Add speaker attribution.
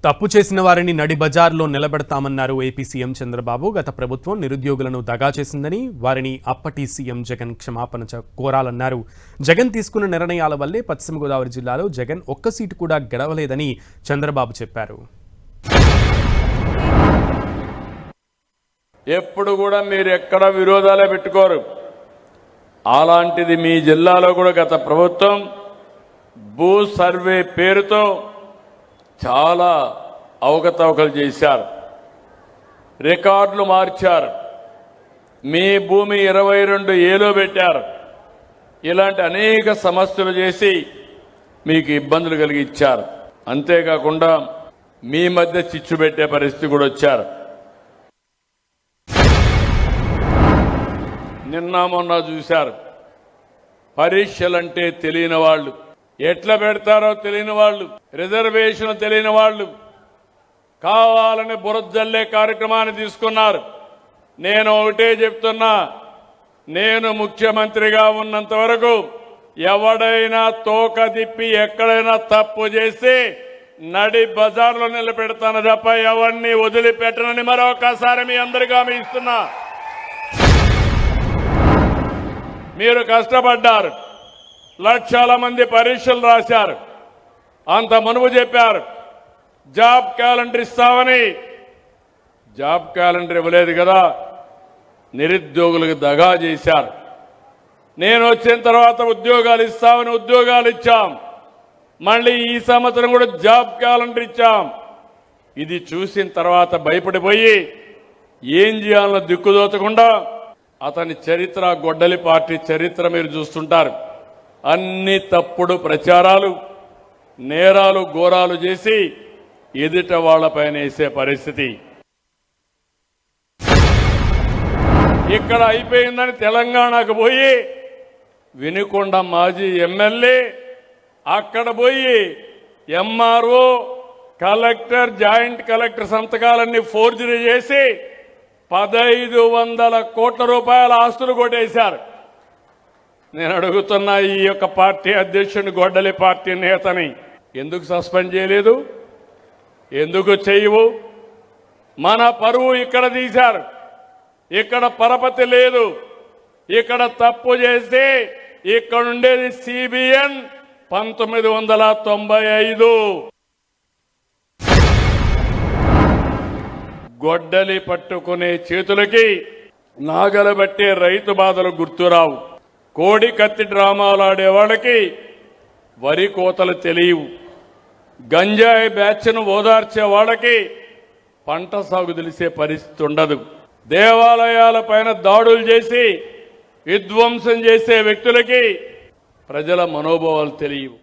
Speaker 1: తప్పు చేసిన వారిని నడి బజార్లో నిలబెడతామన్నారు ఏపీ సీఎం చంద్రబాబు. గత ప్రభుత్వం నిరుద్యోగులను దగా చేసిందని, వారిని అప్పటి సీఎం జగన్ క్షమాపణ కోరాలన్నారు. జగన్ తీసుకున్న నిర్ణయాల వల్లే పశ్చిమ గోదావరి జిల్లాలో జగన్ ఒక్క సీటు కూడా గెలవలేదని చంద్రబాబు చెప్పారు.
Speaker 2: ఎప్పుడు కూడా మీరు ఎక్కడ విరోధాలే పెట్టుకోరు. అలాంటిది మీ జిల్లాలో కూడా గత ప్రభుత్వం భూ సర్వే పేరుతో చాలా అవకతవకలు చేశారు, రికార్డులు మార్చారు, మీ భూమి 22Aలో పెట్టారు. ఇలాంటి అనేక సమస్యలు చేసి మీకు ఇబ్బందులు కలిగించారు. అంతేకాకుండా మీ మధ్య చిచ్చు పెట్టే పరిస్థితి కూడా వచ్చారు. నిన్న మొన్న చూశారు, పరీక్షలంటే తెలియని వాళ్ళు, ఎట్లా పెడతారో తెలియని వాళ్ళు, రిజర్వేషన్ తెలియని వాళ్ళు కావాలని బురదల్లే కార్యక్రమాన్ని తీసుకున్నారు. నేను ఒకటే చెప్తున్నా, నేను ముఖ్యమంత్రిగా ఉన్నంత వరకు ఎవడైనా తోక తిప్పి ఎక్కడైనా తప్పు చేసి నడి బజార్లో నిలబెడతాను తప్ప ఎవరిని వదిలిపెట్టనని మరొకసారి మీ అందరికీ హామీ ఇస్తున్నా. మీరు కష్టపడ్డారు, లక్షల మంది పరీక్షలు రాశారు, అంత మనువు చెప్పారు జాబ్ క్యాలెండర్ ఇస్తామని. జాబ్ క్యాలెండర్ ఇవ్వలేదు కదా, నిరుద్యోగులకు దగా చేశారు. నేను వచ్చిన తర్వాత ఉద్యోగాలు ఇస్తామని ఉద్యోగాలు ఇచ్చాం. మళ్ళీ ఈ సంవత్సరం కూడా జాబ్ క్యాలెండర్ ఇచ్చాం. ఇది చూసిన తర్వాత భయపడిపోయి ఏం చేయాలన్న దిక్కుదోచకుండా అతని చరిత్ర, గొడ్డలి పార్టీ చరిత్ర మీరు చూస్తుంటారు. అన్ని తప్పుడు ప్రచారాలు, నేరాలు, ఘోరాలు చేసి ఎదుట వాళ్లపైన వేసే పరిస్థితి. ఇక్కడ అయిపోయిందని తెలంగాణకు పోయి వినుకొండ మాజీ ఎమ్మెల్యే అక్కడ పోయి ఎంఆర్ఓ, కలెక్టర్, జాయింట్ కలెక్టర్ సంతకాలన్నీ ఫోర్జరీ చేసి 1500 కోట్ల రూపాయల ఆస్తులు కొట్టేశారు. నేను అడుగుతున్నా, ఈ యొక్క పార్టీ అధ్యక్షుని, గొడ్డలి పార్టీ నేతని ఎందుకు సస్పెండ్ చేయలేదు? ఎందుకు చేయవు? మన పరువు ఇక్కడ తీశారు. ఇక్కడ పరపతి లేదు. ఇక్కడ తప్పు చేస్తే ఇక్కడ ఉండేది సిబిఎన్ 1995. గొడ్డలి పట్టుకునే చేతులకి నాగలబట్టే రైతు బాధలు గుర్తురావు. కోడి కత్తి డ్రామాలు ఆడేవాళ్ళకి వరి కోతలు తెలియవు. గంజాయి బ్యాచ్ను ఓదార్చే వాళ్ళకి పంట సాగు తెలిసే పరిస్థితి ఉండదు. దేవాలయాల పైన దాడులు చేసి విధ్వంసం చేసే వ్యక్తులకి ప్రజల మనోభావాలు తెలియవు.